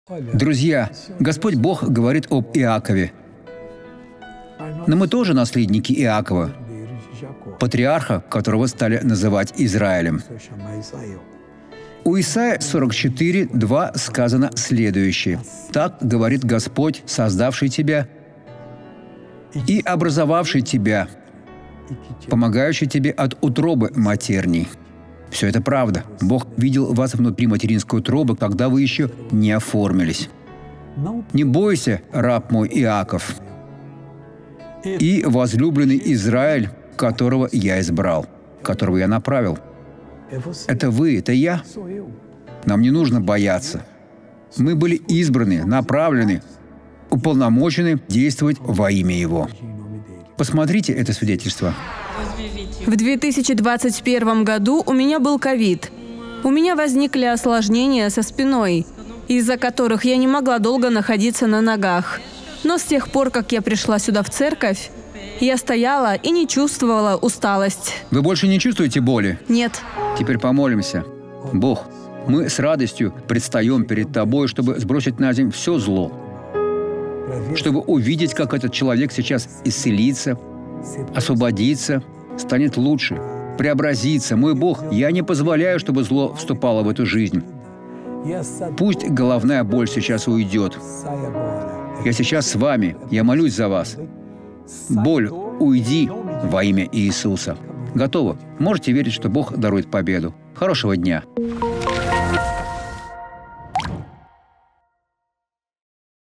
Друзья, Господь Бог говорит об Иакове. Но мы тоже наследники Иакова, патриарха, которого стали называть Израилем. У Исаии 44:2 сказано следующее. «Так говорит Господь, создавший тебя и образовавший тебя, помогающий тебе от утробы матерней». Все это правда. Бог видел вас внутри материнской утробы, когда вы еще не оформились. Не бойся, раб мой Иаков, и возлюбленный Израиль, которого я избрал, которого я направил. Это вы, это я. Нам не нужно бояться. Мы были избраны, направлены, уполномочены действовать во имя Его. Посмотрите это свидетельство. В 2021 году у меня был ковид. У меня возникли осложнения со спиной, из-за которых я не могла долго находиться на ногах. Но с тех пор, как я пришла сюда в церковь, я стояла и не чувствовала усталость. Вы больше не чувствуете боли? Нет. Теперь помолимся. Бог, мы с радостью предстаем перед Тобой, чтобы сбросить на землю все зло, чтобы увидеть, как этот человек сейчас исцелится, освободится, станет лучше, преобразится. Мой Бог, я не позволяю, чтобы зло вступало в эту жизнь. Пусть головная боль сейчас уйдет. Я сейчас с вами, я молюсь за вас. Боль, уйди во имя Иисуса. Готово? Можете верить, что Бог дарует победу. Хорошего дня!